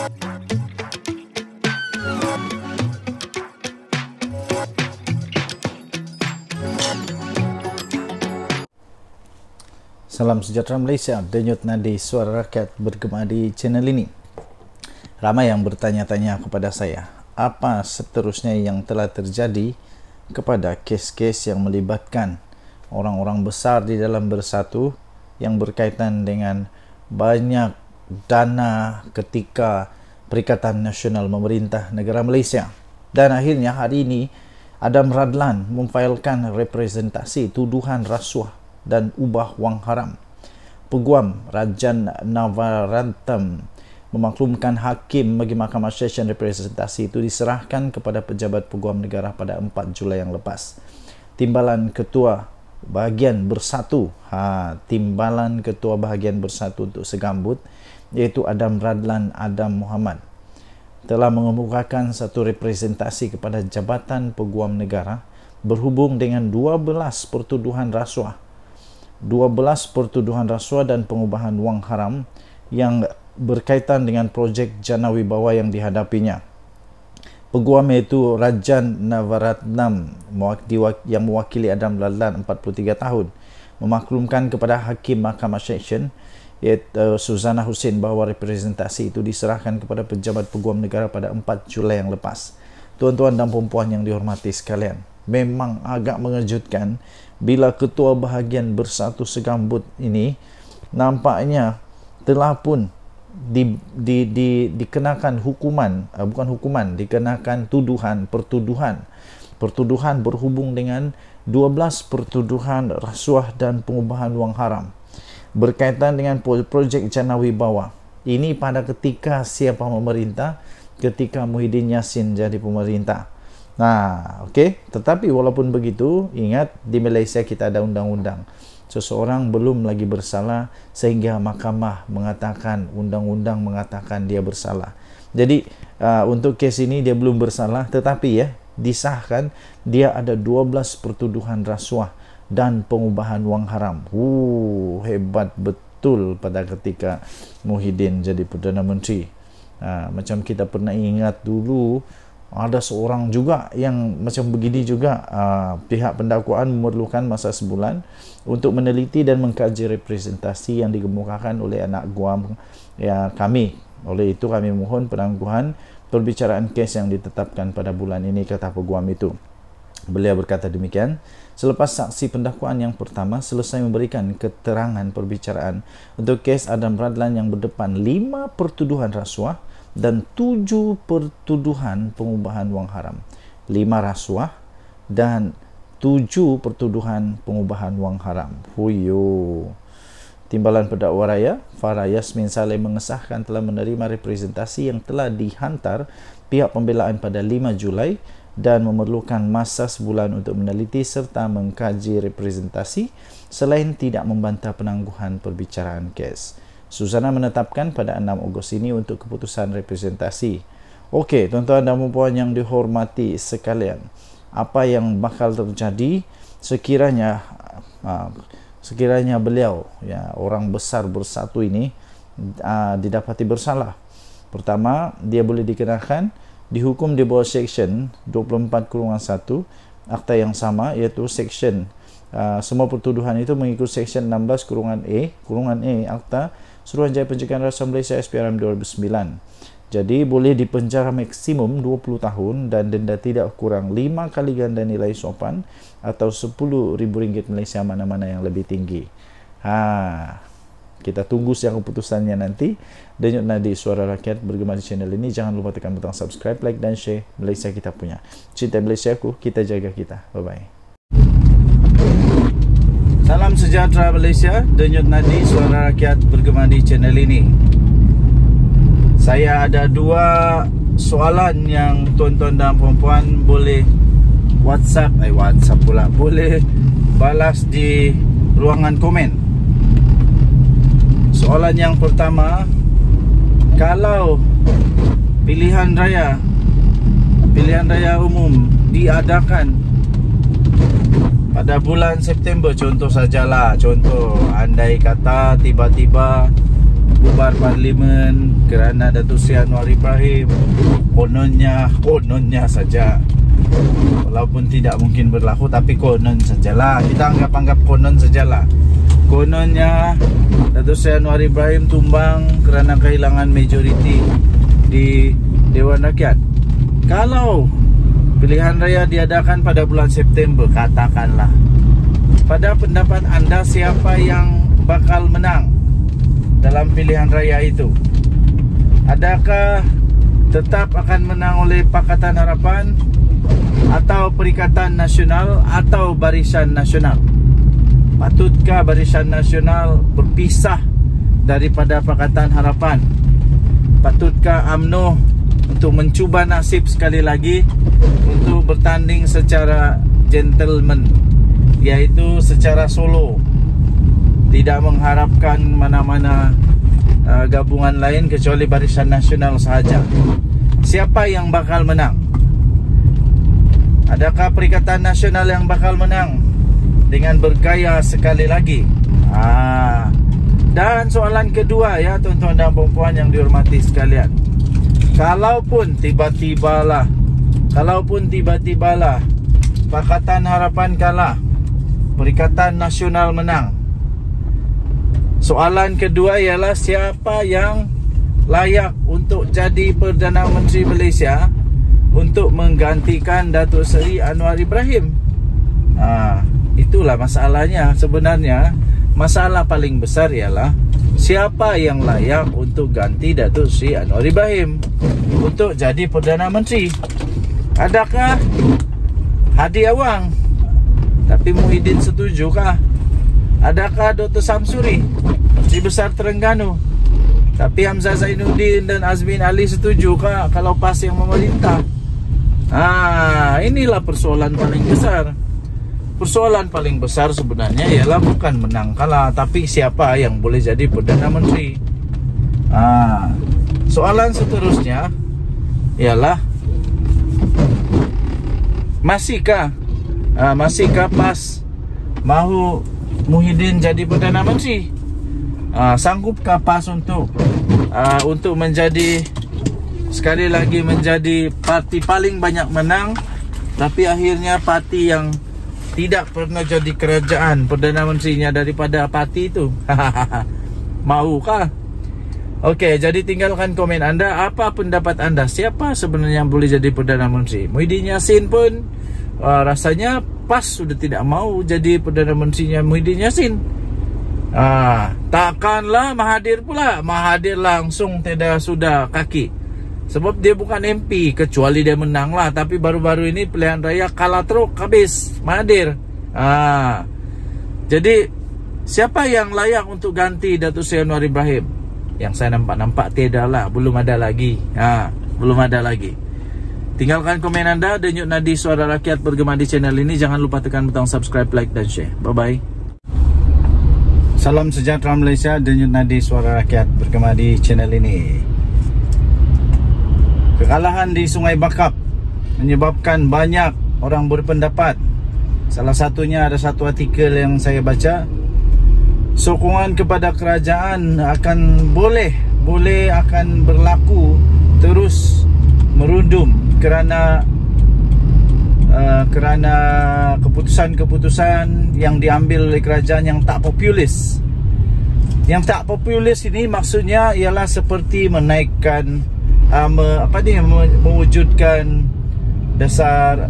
Salam sejahtera Malaysia, denyut nadi suara rakyat bergema di channel ini. Ramai yang bertanya-tanya kepada saya, apa seterusnya yang telah terjadi kepada kes-kes yang melibatkan orang-orang besar di dalam Bersatu yang berkaitan dengan banyak dana ketika Perikatan Nasional Memerintah Negara Malaysia. Dan akhirnya hari ini Adam Radlan memfailkan representasi tuduhan rasuah dan ubah wang haram. Peguam Rajan Navaratnam memaklumkan hakim bagi Mahkamah Session representasi itu diserahkan kepada pejabat peguam negara pada 4 Julai yang lepas. Timbalan Ketua Bahagian Bersatu, Timbalan Ketua Bahagian Bersatu untuk Segambut, iaitu Adam Radlan Adam Muhammad, telah mengemukakan satu representasi kepada Jabatan Peguam Negara berhubung dengan 12 pertuduhan rasuah dan pengubahan wang haram yang berkaitan dengan projek Jana Wibawa yang dihadapinya. Peguam iaitu Rajan Navaratnam yang mewakili Adam Radlan 43 tahun memaklumkan kepada Hakim Mahkamah Session iaitu Suzana Hussein bahawa representasi itu diserahkan kepada pejabat peguam negara pada 4 Julai yang lepas. Tuan-tuan dan puan-puan yang dihormati sekalian, memang agak mengejutkan bila Ketua Bahagian Bersatu Segambut ini nampaknya telah pun dikenakan hukuman, dikenakan pertuduhan berhubung dengan 12 pertuduhan rasuah dan pengubahan wang haram berkaitan dengan projek Jana Wibawa. Ini pada ketika siapa memerintah, ketika Muhyiddin Yassin jadi pemerintah. Tetapi walaupun begitu, ingat di Malaysia kita ada undang-undang. Seseorang belum lagi bersalah sehingga mahkamah mengatakan, undang-undang mengatakan dia bersalah. Jadi untuk kes ini dia belum bersalah, tetapi disahkan dia ada 12 pertuduhan rasuah dan pengubahan wang haram. Hebat betul pada ketika Muhyiddin jadi Perdana Menteri. Macam kita pernah ingat dulu, ada seorang juga yang macam begini juga. Pihak pendakwaan memerlukan masa sebulan untuk meneliti dan mengkaji representasi yang dikemukakan oleh anak guam kami. Oleh itu kami mohon penangguhan perbicaraan kes yang ditetapkan pada bulan ini, kata peguam itu. Beliau berkata demikian selepas saksi pendakwaan yang pertama selesai memberikan keterangan perbicaraan untuk kes Adam Radlan yang berdepan 5 pertuduhan rasuah dan 7 pertuduhan pengubahan wang haram. 5 rasuah dan 7 pertuduhan pengubahan wang haram. Timbalan Pendakwa Raya Farah Yasmin Saleh mengesahkan telah menerima representasi yang telah dihantar pihak pembelaan pada 5 Julai dan memerlukan masa sebulan untuk meneliti serta mengkaji representasi selain tidak membantah penangguhan perbicaraan kes. Suzana menetapkan pada 6 Ogos ini untuk keputusan representasi. Okey, tuan-tuan dan puan yang dihormati sekalian, apa yang bakal terjadi sekiranya beliau, orang besar Bersatu ini didapati bersalah? Pertama, dia boleh dikenakan dihukum di bawah Seksyen 24/1 Akta yang sama, iaitu Seksyen semua pertuduhan itu mengikut Seksyen 16/A Akta Suruhanjaya Pencegahan Rasuah Malaysia SPRM 2009. Jadi boleh dipenjara maksimum 20 tahun dan denda tidak kurang 5 kali ganda nilai sopan atau RM10,000 Malaysia, mana-mana yang lebih tinggi. Kita tunggu siang keputusannya nanti. Denyut nadi suara rakyat bergema di channel ini. Jangan lupa tekan butang subscribe, like dan share. Malaysia kita punya. Cinta Malaysiaku, kita jaga kita. Bye-bye. Salam sejahtera Malaysia, denyut nadi suara rakyat bergema di channel ini. Saya ada 2 soalan yang tuan-tuan dan puan-puan boleh WhatsApp pula, boleh balas di ruangan komen. Soalan yang pertama, kalau pilihan raya umum diadakan pada bulan September, contoh sajalah, andai kata tiba-tiba bubar parlimen kerana Datuk Seri Anwar Ibrahim. Kononnya saja, walaupun tidak mungkin berlaku, tapi konon sajalah, kita anggap konon sajalah. Kononnya Datuk Seri Anwar Ibrahim tumbang kerana kehilangan majoriti di Dewan Rakyat. Kalau pilihan raya diadakan pada bulan September, katakanlah, pada pendapat anda siapa yang bakal menang dalam pilihan raya itu? Adakah tetap akan menang oleh Pakatan Harapan atau Perikatan Nasional atau Barisan Nasional? Patutkah Barisan Nasional berpisah daripada Pakatan Harapan? Patutkah UMNO untuk mencuba nasib sekali lagi untuk bertanding secara gentleman, iaitu secara solo, tidak mengharapkan mana-mana gabungan lain kecuali Barisan Nasional sahaja? Siapa yang bakal menang? Adakah Perikatan Nasional yang bakal menang dengan bergaya sekali lagi? Dan soalan kedua ya tuan-tuan dan puan-puan yang dihormati sekalian, kalaupun tiba-tibalah Pakatan Harapan kalah, Perikatan Nasional menang, soalan kedua ialah siapa yang layak untuk jadi Perdana Menteri Malaysia untuk menggantikan Datuk Seri Anwar Ibrahim? Itulah masalahnya sebenarnya. Masalah paling besar ialah siapa yang layak untuk ganti Datuk Seri Anwar Ibrahim untuk jadi Perdana Menteri. Adakah Hadi Awang? Tapi Muhyiddin setujukah? Adakah Dr. Samsuri, Menteri Besar Terengganu? Tapi Hamzah Zainuddin dan Azmin Ali setujukah kalau PAS yang memerintah? Inilah persoalan paling besar. Persoalan paling besar sebenarnya ialah bukan menang kalah, tapi siapa yang boleh jadi Perdana Menteri. Soalan seterusnya ialah masihkah PAS mahu Muhyiddin jadi Perdana Menteri? Sanggupkah PAS untuk menjadi, sekali lagi, menjadi parti paling banyak menang, tapi akhirnya parti yang tidak pernah jadi kerajaan Perdana Menterinya daripada parti itu? Maukah? Okey, jadi tinggalkan komen anda. Apa pendapat anda? Siapa sebenarnya yang boleh jadi Perdana Menteri? Muhyiddin Yassin pun rasanya PAS sudah tidak mau jadi Perdana Menterinya Muhyiddin Yassin. Takkanlah Mahathir pula. Mahathir langsung tidak sudah kaki, sebab dia bukan MP, kecuali dia menang lah. Tapi baru-baru ini pilihan raya kalah teruk habis Mahathir. Jadi siapa yang layak untuk ganti Datuk Seri Anwar Ibrahim? Yang saya nampak tiada lah, belum ada lagi. Belum ada lagi. Tinggalkan komen anda. Denyut nadi suara rakyat bergema di channel ini. Jangan lupa tekan butang subscribe, like dan share. Bye bye. Salam sejahtera Malaysia. Denyut nadi suara rakyat bergema di channel ini. Kekalahan di Sungai Bakap menyebabkan banyak orang berpendapat. Salah satunya ada satu artikel yang saya baca, sokongan kepada kerajaan akan boleh akan berlaku terus merundum kerana keputusan-keputusan yang diambil oleh kerajaan yang tak populis. Yang tak populis ini maksudnya ialah seperti menaikkan mewujudkan dasar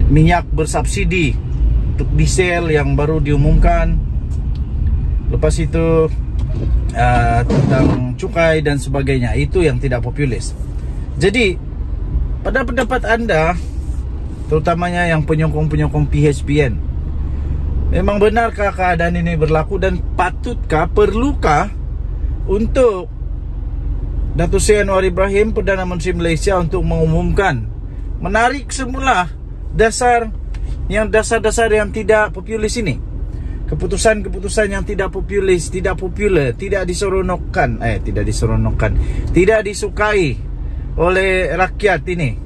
minyak bersubsidi untuk diesel yang baru diumumkan. Lepas itu tentang cukai dan sebagainya. Itu yang tidak populis. Jadi pada pendapat anda, terutamanya yang penyokong-penyokong PHPN, memang benarkah keadaan ini berlaku dan patutkah, perlukah untuk Datuk Seri Anwar Ibrahim, Perdana Menteri Malaysia, untuk mengumumkan, menarik semula dasar yang tidak populis ini? Keputusan-keputusan yang tidak populis, tidak popular, tidak disukai oleh rakyat ini.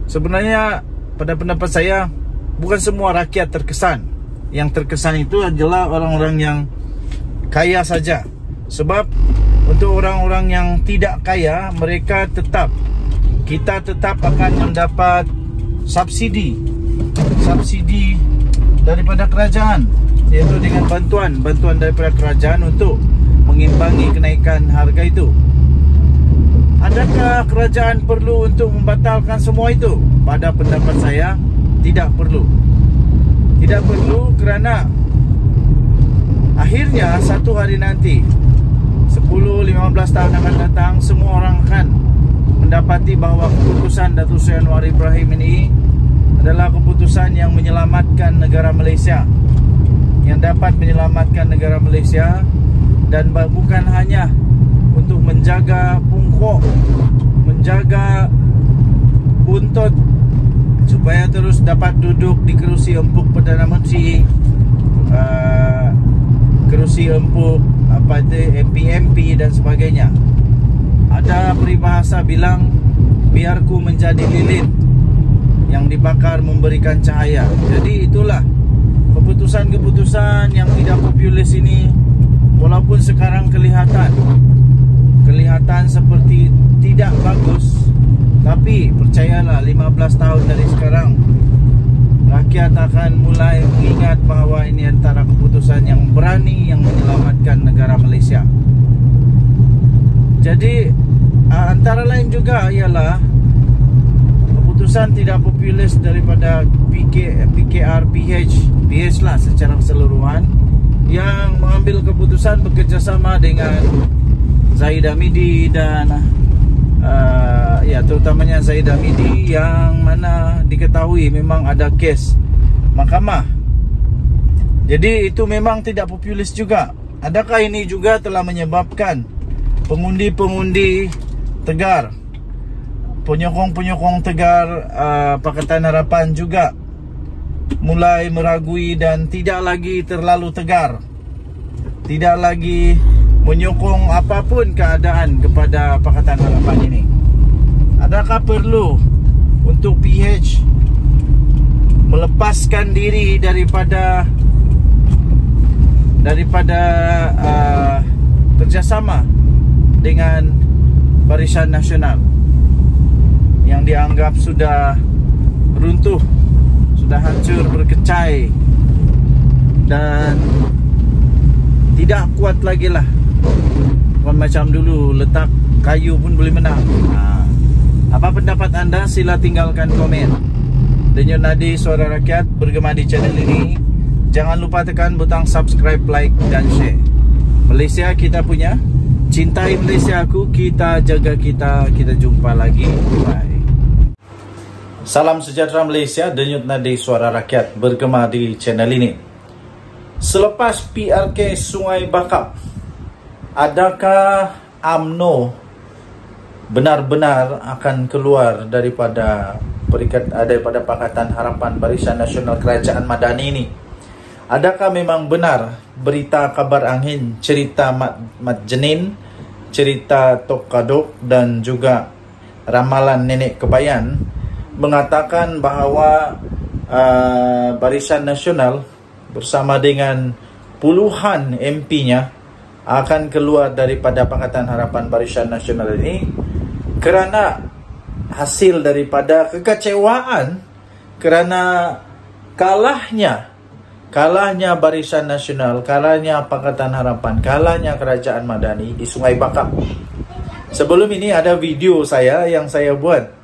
Sebenarnya pada pendapat saya, bukan semua rakyat terkesan. Yang terkesan itu adalah orang-orang yang kaya saja. Sebab untuk orang-orang yang tidak kaya, kita tetap akan mendapat subsidi daripada kerajaan, iaitu dengan bantuan daripada kerajaan untuk mengimbangi kenaikan harga itu. Adakah kerajaan perlu untuk membatalkan semua itu? Pada pendapat saya, tidak perlu. Tidak perlu, kerana akhirnya satu hari nanti, 10-15 tahun akan datang, semua orang akan mendapati bahawa keputusan Datuk Seri Anwar Ibrahim ini adalah keputusan yang menyelamatkan negara Malaysia, yang dapat menyelamatkan negara Malaysia, dan bukan hanya untuk menjaga pungkok, menjaga buntut supaya terus dapat duduk di kerusi empuk Perdana Menteri, kerusi empuk MP dan sebagainya. Ada peribahasa bilang, biarku menjadi lilin yang dibakar memberikan cahaya. Jadi itulah keputusan-keputusan yang tidak populis ini, walaupun sekarang kelihatan seperti tidak bagus, tapi percayalah, 15 tahun dari sekarang rakyat akan mulai mengingat bahawa ini antara keputusan yang berani yang menyelamatkan negara Malaysia. Jadi antara lain juga ialah keputusan tidak populis daripada PKR PH lah secara keseluruhan, yang mengambil keputusan bekerjasama dengan Zahid Hamidi dan terutamanya Zahid Hamidi, yang mana diketahui memang ada kes mahkamah. Jadi itu memang tidak populis juga. Adakah ini juga telah menyebabkan pengundi-pengundi Tegar, penyokong-penyokong Tegar Pakatan Harapan juga mulai meragui dan tidak lagi terlalu tegar, tidak lagi menyokong apapun keadaan kepada Pakatan Harapan ini? Adakah perlu untuk PH melepaskan diri daripada kerjasama dengan Barisan Nasional yang dianggap sudah runtuh, sudah hancur berkecai dan tidak kuat lagi lah? Bukan macam dulu, letak kayu pun boleh menang. Apa pendapat anda? Sila tinggalkan komen. Denyut Nadi Suara Rakyat bergema di channel ini. Jangan lupa tekan butang subscribe, like dan share. Malaysia kita punya, cintai Malaysia aku, kita jaga kita jumpa lagi. Bye. Salam sejahtera Malaysia. Denyut Nadi Suara Rakyat bergema di channel ini. Selepas PRK Sungai Bakap, adakah UMNO benar-benar akan keluar daripada Pakatan Harapan Barisan Nasional Kerajaan Madani ini? Adakah memang benar berita kabar angin, cerita Mat Jenin, cerita Tok Kadok dan juga ramalan Nenek Kebayan mengatakan bahawa Barisan Nasional bersama dengan puluhan MP-nya akan keluar daripada Pakatan Harapan Barisan Nasional ini kerana hasil daripada kekecewaan, kerana kalahnya Barisan Nasional, kalahnya Pakatan Harapan, kalahnya Kerajaan Madani di Sungai Bakap. Sebelum ini ada video yang saya buat.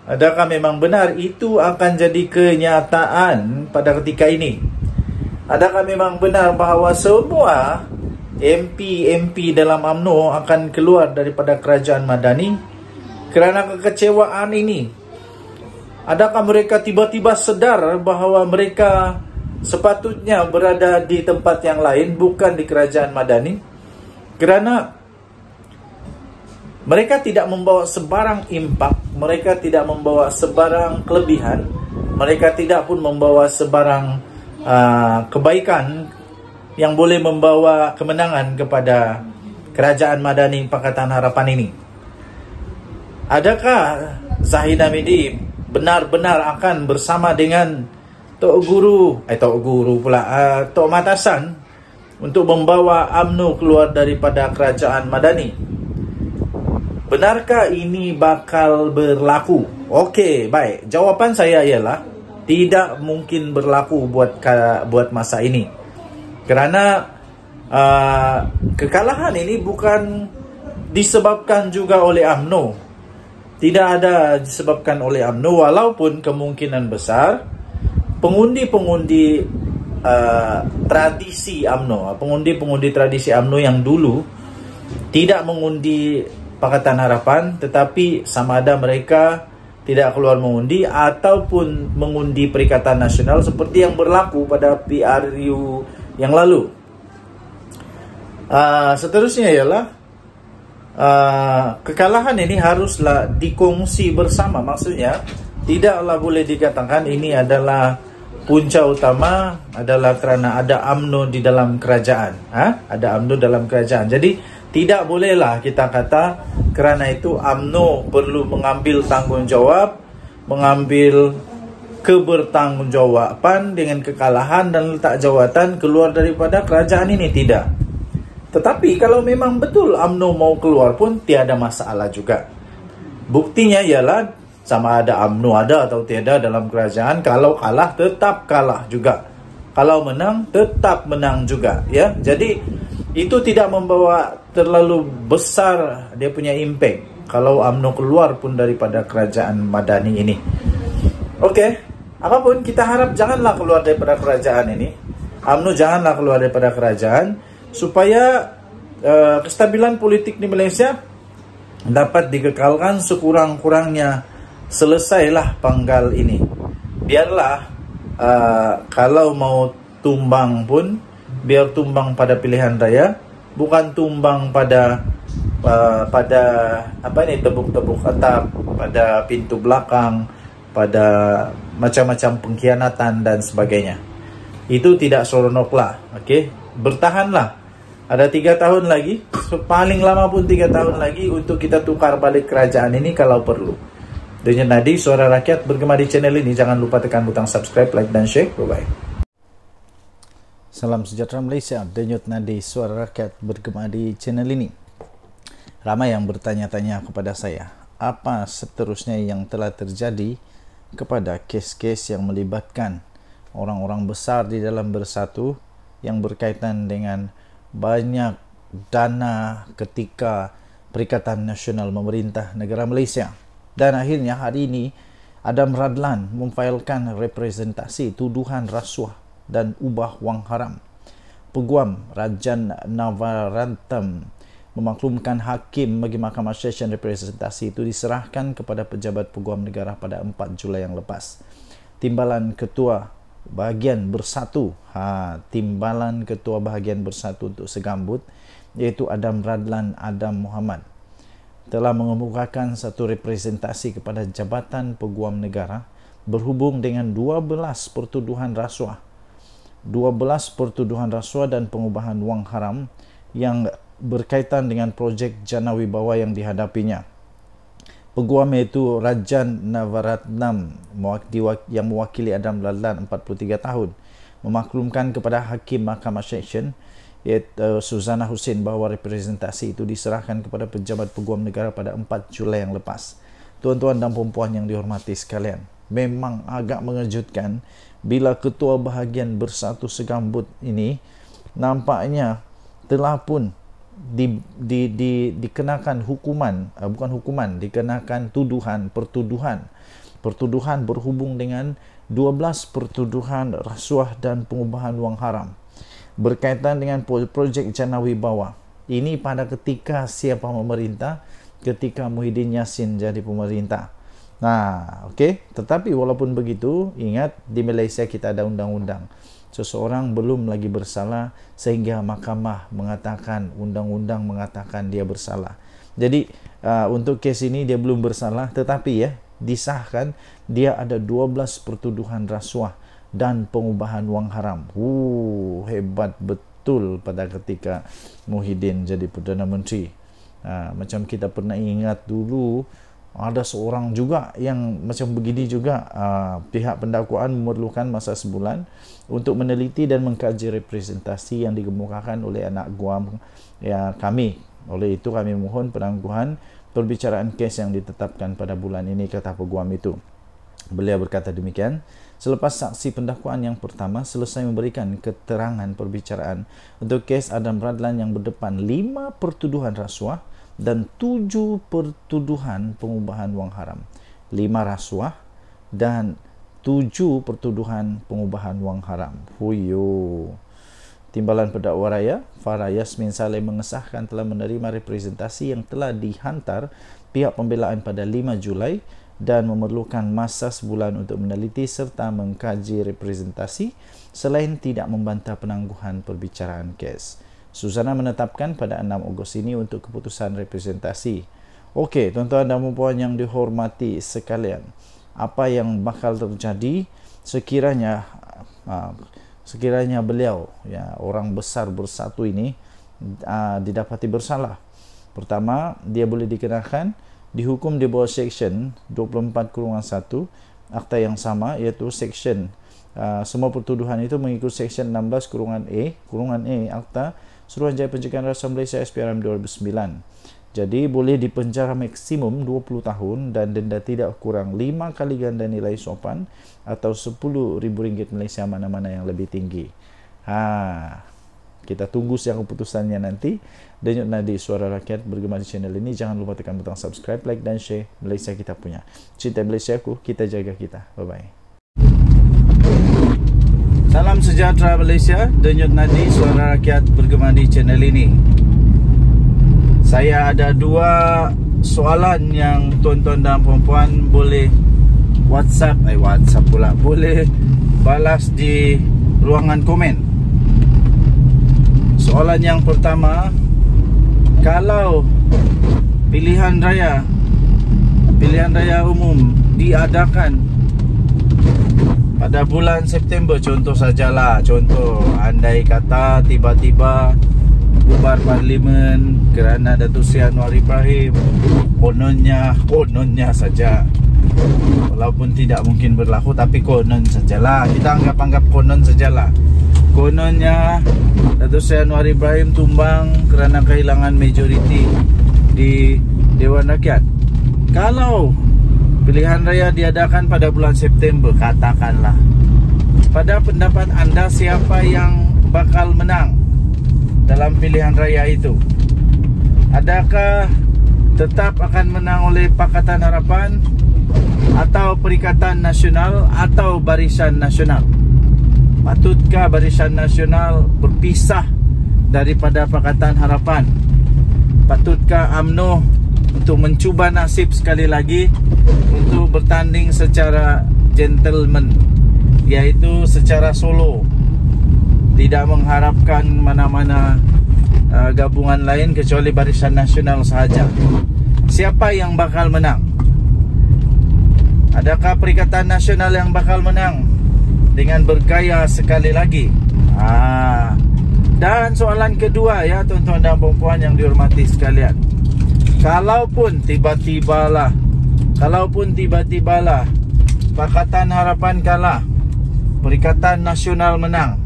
Adakah memang benar itu akan jadi kenyataan pada ketika ini? Adakah memang benar bahawa semua MP dalam UMNO akan keluar daripada Kerajaan Madani kerana kekecewaan ini? Adakah mereka tiba-tiba sedar bahawa mereka sepatutnya berada di tempat yang lain, bukan di Kerajaan Madani, kerana mereka tidak membawa sebarang impak, mereka tidak membawa sebarang kelebihan, mereka tidak pun membawa sebarang kebaikan yang boleh membawa kemenangan kepada Kerajaan Madani Pakatan Harapan ini. Adakah Zahid Hamidi benar-benar akan bersama dengan Tok Guru Tok Mat Hassan untuk membawa UMNO keluar daripada kerajaan Madani. Benarkah ini bakal berlaku? Okey, baik. Jawapan saya ialah tidak mungkin berlaku buat masa ini. Kerana kekalahan ini bukan disebabkan juga oleh UMNO. Tidak ada disebabkan oleh UMNO, walaupun kemungkinan besar pengundi-pengundi tradisi UMNO, pengundi-pengundi tradisi UMNO yang dulu tidak mengundi Pakatan Harapan, tetapi sama ada mereka tidak keluar mengundi ataupun mengundi Perikatan Nasional seperti yang berlaku pada PRU yang lalu. Seterusnya ialah kekalahan ini haruslah dikongsi bersama. Maksudnya tidaklah boleh dikatakan ini adalah punca utama adalah kerana ada UMNO di dalam kerajaan. Ada UMNO dalam kerajaan. Jadi tidak bolehlah kita kata kerana itu UMNO perlu mengambil tanggungjawab, mengambil kebertanggungjawaban dengan kekalahan dan letak jawatan keluar daripada kerajaan ini. Tidak. Tetapi kalau memang betul UMNO mau keluar pun tiada masalah juga. Buktinya ialah sama ada UMNO ada atau tiada dalam kerajaan, kalau kalah tetap kalah juga, kalau menang tetap menang juga, ya. Jadi itu tidak membawa terlalu besar dia punya impact kalau UMNO keluar pun daripada kerajaan Madani ini. Okey, apapun kita harap janganlah keluar daripada kerajaan ini. UMNO janganlah keluar daripada kerajaan supaya kestabilan politik di Malaysia dapat dikekalkan sekurang-kurangnya. Selesailah panggal ini. Biarlah kalau mau tumbang pun biar tumbang pada pilihan raya, bukan tumbang pada apa ini, tebuk-tebuk atap, pada pintu belakang, pada macam-macam pengkhianatan dan sebagainya. Itu tidak seronoklah. Okey, bertahanlah. Ada 3 tahun lagi, paling lama pun 3 tahun lagi untuk kita tukar balik kerajaan ini kalau perlu. Denyut Nadi, Suara Rakyat bergema di channel ini. Jangan lupa tekan butang subscribe, like dan share. Bye-bye. Salam sejahtera Malaysia. Denyut Nadi, Suara Rakyat bergema di channel ini. Ramai yang bertanya-tanya kepada saya, apa seterusnya yang telah terjadi kepada kes-kes yang melibatkan orang-orang besar di dalam Bersatu yang berkaitan dengan banyak dana ketika Perikatan Nasional memerintah negara Malaysia. Dan akhirnya hari ini Adam Radlan memfailkan representasi tuduhan rasuah dan ubah wang haram. Peguam Rajan Navaratnam memaklumkan hakim bagi Mahkamah Session representasi itu diserahkan kepada pejabat peguam negara pada 4 Julai yang lepas. Timbalan Ketua Bahagian Bersatu, Timbalan Ketua Bahagian Bersatu untuk Segambut, iaitu Adam Radlan Adam Muhammad, telah mengemukakan satu representasi kepada Jabatan Peguam Negara berhubung dengan 12 pertuduhan rasuah. 12 pertuduhan rasuah dan pengubahan wang haram yang berkaitan dengan projek Jana Wibawa yang dihadapinya. Peguam iaitu Rajan Navaratnam yang mewakili Adam Radlan 43 tahun memaklumkan kepada Hakim Mahkamah Session iaitu Suzana Hussein bahawa representasi itu diserahkan kepada pejabat peguam negara pada 4 Julai yang lepas. Tuan-tuan dan puan-puan yang dihormati sekalian, memang agak mengejutkan bila Ketua Bahagian Bersatu Segambut ini nampaknya telah pun dikenakan hukuman, bukan hukuman, dikenakan pertuduhan berhubung dengan 12 pertuduhan rasuah dan pengubahan wang haram berkaitan dengan projek Jana Wibawa. Ini pada ketika siapa memerintah, ketika Muhyiddin Yassin jadi pemerintah. Okey. Tetapi walaupun begitu, ingat di Malaysia kita ada undang-undang. Seseorang belum lagi bersalah sehingga mahkamah mengatakan, undang-undang mengatakan dia bersalah. Jadi untuk kes ini dia belum bersalah, tetapi disahkan dia ada 12 pertuduhan rasuah dan pengubahan wang haram. Hebat betul pada ketika Muhyiddin jadi Perdana Menteri. Macam kita pernah ingat dulu Ada seorang juga yang macam begini juga, pihak pendakwaan memerlukan masa sebulan untuk meneliti dan mengkaji representasi yang dikemukakan oleh anak guam kami. Oleh itu kami mohon penangguhan perbicaraan kes yang ditetapkan pada bulan ini, kata peguam itu. Beliau berkata demikian selepas saksi pendakwaan yang pertama selesai memberikan keterangan perbicaraan untuk kes Adam Radlan yang berdepan 5 pertuduhan rasuah dan 7 pertuduhan pengubahan wang haram. 5 rasuah dan 7 pertuduhan pengubahan wang haram. Huyo. Timbalan pendakwa raya Farah Yasmin Saleh mengesahkan telah menerima representasi yang telah dihantar pihak pembelaan pada 5 Julai dan memerlukan masa sebulan untuk meneliti serta mengkaji representasi selain tidak membantah penangguhan perbicaraan kes. Susana menetapkan pada 6 Ogos ini untuk keputusan representasi. Okey, tuan-tuan dan puan yang dihormati sekalian, apa yang bakal terjadi sekiranya beliau, orang besar bersatu ini didapati bersalah? Pertama, dia boleh dikenakan dihukum di bawah Seksyen 24/1 Akta yang sama, iaitu Seksyen semua pertuduhan itu mengikut Seksyen 16/A Akta Suruhanjaya Pencegahan Rasuah Malaysia SPRM 2009. Jadi boleh dipenjara maksimum 20 tahun dan denda tidak kurang 5 kali ganda nilai sopan atau RM10,000 Malaysia, mana-mana yang lebih tinggi. Kita tunggu siang keputusannya nanti. Denyut nadi Suara Rakyat bergema di channel ini. Jangan lupa tekan butang subscribe, like dan share. Malaysia kita punya. Cinta Malaysiaku, kita jaga kita. Bye-bye. Salam sejahtera Malaysia. Denyut nadi Suara Rakyat bergema di channel ini. Saya ada 2 soalan yang tuan-tuan dan puan-puan boleh WhatsApp pula, boleh balas di ruangan komen. Soalan yang pertama, kalau pilihan raya umum diadakan pada bulan September, contoh andai kata tiba-tiba bubar parlimen kerana Datuk Seri Anwar Ibrahim, kononnya saja, walaupun tidak mungkin berlaku, tapi konon sajalah, kita anggap konon sajalah. Kononnya Datuk Seri Anwar Ibrahim tumbang kerana kehilangan majoriti di Dewan Rakyat. Kalau pilihan raya diadakan pada bulan September, katakanlah, pada pendapat anda siapa yang bakal menang dalam pilihan raya itu? Adakah tetap akan menang oleh Pakatan Harapan atau Perikatan Nasional atau Barisan Nasional? Patutkah Barisan Nasional berpisah daripada Pakatan Harapan? Patutkah UMNO untuk mencuba nasib sekali lagi untuk bertanding secara gentleman, iaitu secara solo, tidak mengharapkan mana-mana gabungan lain kecuali Barisan Nasional sahaja? Siapa yang bakal menang? Adakah Perikatan Nasional yang bakal menang dengan bergaya sekali lagi? Dan soalan kedua, ya tuan-tuan dan puan-puan yang dihormati sekalian, kalaupun tiba-tibalah Pakatan Harapan kalah, Perikatan Nasional menang,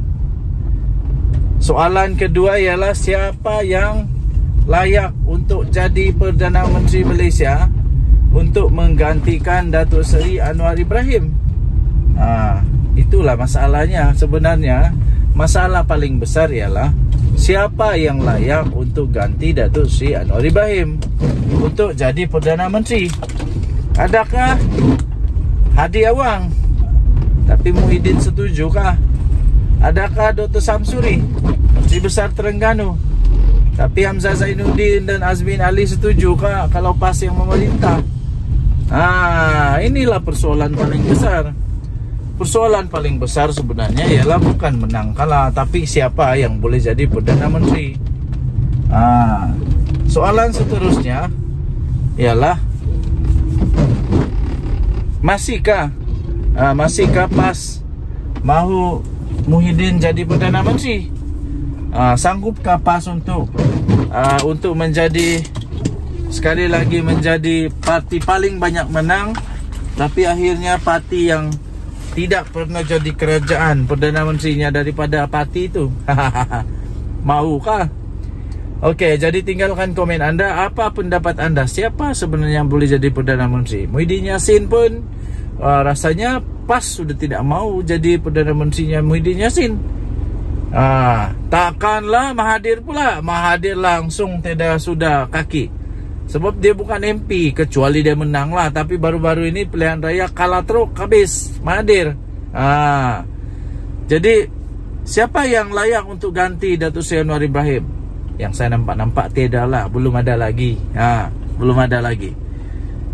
soalan kedua ialah siapa yang layak untuk jadi Perdana Menteri Malaysia untuk menggantikan Datuk Seri Anwar Ibrahim? Itulah masalahnya sebenarnya. Masalah paling besar ialah siapa yang layak untuk ganti Datuk Seri Anwar Ibrahim untuk jadi Perdana Menteri. Adakah Hadi Awang tapi Muhyiddin setujukah? Adakah Dr. Samsuri, Menteri Besar Terengganu, tapi Hamzah Zainuddin dan Azmin Ali setujukah kalau PAS yang memerintah? Inilah persoalan paling besar. Persoalan paling besar sebenarnya ialah bukan menang kalah, tapi siapa yang boleh jadi Perdana Menteri. Soalan seterusnya ialah masihkah PAS mahu Muhyiddin jadi Perdana Menteri? Sanggupkah PAS untuk menjadi sekali lagi menjadi parti paling banyak menang, tapi akhirnya parti yang tidak pernah jadi kerajaan Perdana Menterinya daripada parti itu. Maukah? Okey, jadi tinggalkan komen anda. Apa pendapat anda? Siapa sebenarnya yang boleh jadi Perdana Menteri? Muhyiddin Yassin pun rasanya PAS sudah tidak mau jadi Perdana Menterinya Muhyiddin Yassin. Takkanlah Mahathir pula. Mahathir langsung tidak sudah kaki. Sebab dia bukan MP, kecuali dia menang lah. Tapi baru-baru ini pilihan raya kalah teruk, habis Mahathir. Jadi siapa yang layak untuk ganti Datuk Seri Anwar Ibrahim? Yang saya nampak tiada lah, belum ada lagi. Belum ada lagi.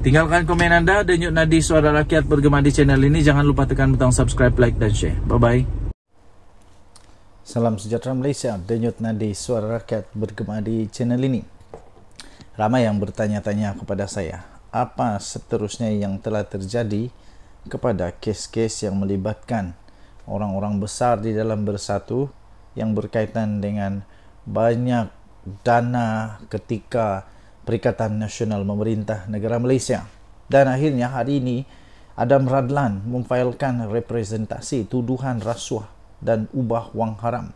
Tinggalkan komen anda. Denyut nadi suara rakyat bergema di channel ini. Jangan lupa tekan butang subscribe, like dan share. Bye bye. Salam sejahtera Malaysia. Denyut nadi suara rakyat bergema di channel ini. Ramai yang bertanya-tanya kepada saya, apa seterusnya yang telah terjadi kepada kes-kes yang melibatkan orang-orang besar di dalam Bersatu yang berkaitan dengan banyak dana ketika Perikatan Nasional memerintah negara Malaysia. Dan akhirnya hari ini Adam Radlan memfailkan representasi tuduhan rasuah dan ubah wang haram.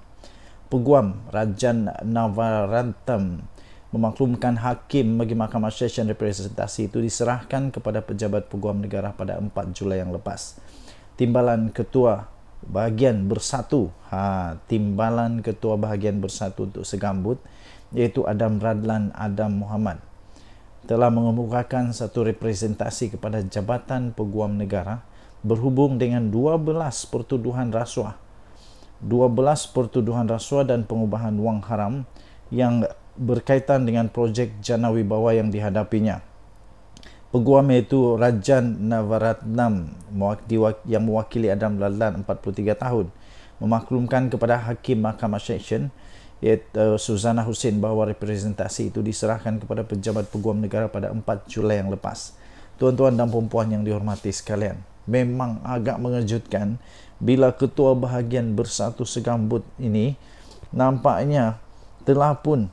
Peguam Rajan Navaratnam memaklumkan hakim bagi Mahkamah Session representasi itu diserahkan kepada pejabat peguam negara pada 4 Julai yang lepas. Timbalan Ketua Bahagian Bersatu, Timbalan Ketua Bahagian Bersatu untuk Segambut, iaitu Adam Radlan Adam Muhammad, telah mengemukakan satu representasi kepada Jabatan Peguam Negara berhubung dengan 12 pertuduhan rasuah dan pengubahan wang haram yang berkaitan dengan projek Jana Wibawa yang dihadapinya. Peguam iaitu Rajan Navaratnam yang mewakili Adam Radlan 43 tahun memaklumkan kepada Hakim Mahkamah Session iaitu Suzana Hussein bahawa representasi itu diserahkan kepada pejabat peguam negara pada 4 Julai yang lepas. Tuan-tuan dan puan-puan yang dihormati sekalian, memang agak mengejutkan bila Ketua Bahagian Bersatu Segambut ini nampaknya telah pun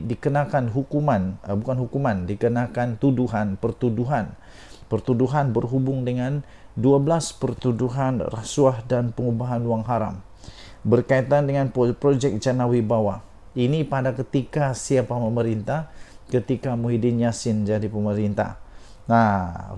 dikenakan hukuman, dikenakan pertuduhan berhubung dengan 12 pertuduhan rasuah dan pengubahan wang haram berkaitan dengan projek Jana Wibawa. Ini pada ketika siapa memerintah, ketika Muhyiddin Yassin jadi pemerintah.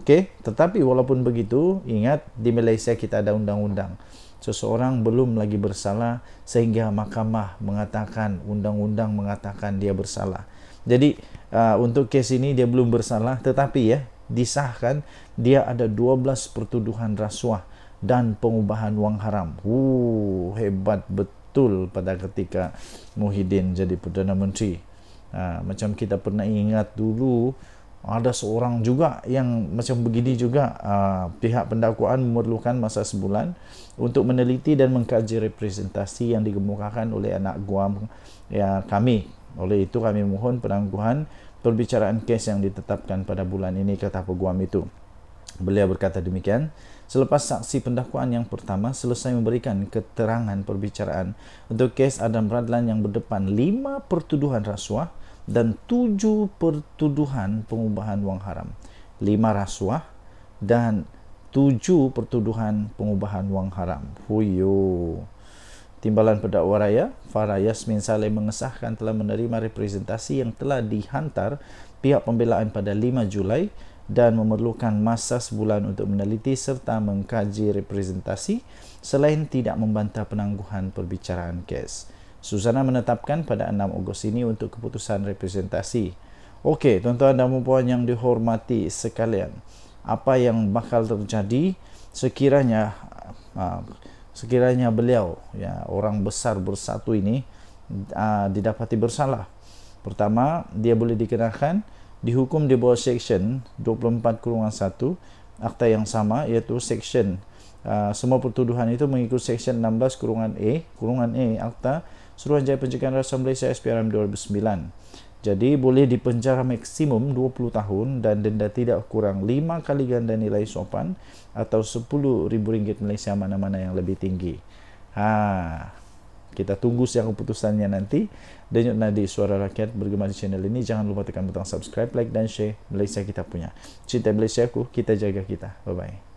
Okey, tetapi walaupun begitu, ingat di Malaysia kita ada undang-undang. Seseorang belum lagi bersalah sehingga mahkamah mengatakan, undang-undang mengatakan dia bersalah. Jadi untuk kes ini dia belum bersalah, tetapi disahkan dia ada 12 pertuduhan rasuah dan pengubahan wang haram. Hebat betul pada ketika Muhyiddin jadi Perdana Menteri. Macam kita pernah ingat dulu, ada seorang juga yang macam begini juga. Pihak pendakwaan memerlukan masa sebulan untuk meneliti dan mengkaji representasi yang dikemukakan oleh anak guam kami. Oleh itu kami mohon penangguhan perbicaraan kes yang ditetapkan pada bulan ini, kata peguam itu. Beliau berkata demikian selepas saksi pendakwaan yang pertama selesai memberikan keterangan perbicaraan untuk kes Adam Radlan yang berdepan 5 pertuduhan rasuah dan 7 pertuduhan pengubahan wang haram. 5 rasuah dan 7 pertuduhan pengubahan wang haram. Timbalan Pendakwa Raya Farah Yasmin Saleh mengesahkan telah menerima representasi yang telah dihantar pihak pembelaan pada 5 Julai dan memerlukan masa sebulan untuk meneliti serta mengkaji representasi selain tidak membantah penangguhan perbicaraan kes. Suzana menetapkan pada 6 Ogos ini untuk keputusan representasi. Okey, tuan-tuan dan puan yang dihormati sekalian, apa yang bakal terjadi sekiranya beliau, orang besar Bersatu ini didapati bersalah? Pertama, dia boleh dikenakan dihukum di bawah Seksyen 24/1 Akta yang sama, iaitu Seksyen semua pertuduhan itu mengikut Seksyen 16/A Akta Suruhanjaya Pencegahan Rasuah Malaysia SPRM 2009. Jadi boleh dipenjara maksimum 20 tahun dan denda tidak kurang 5 kali ganda nilai sopan atau RM10,000 Malaysia mana-mana yang lebih tinggi. Kita tunggu siang keputusannya nanti. Denyut Nadi Suara Rakyat bergema di channel ini. Jangan lupa tekan butang subscribe, like dan share. Malaysia kita punya. Cinta Malaysia aku, kita jaga kita. Bye-bye.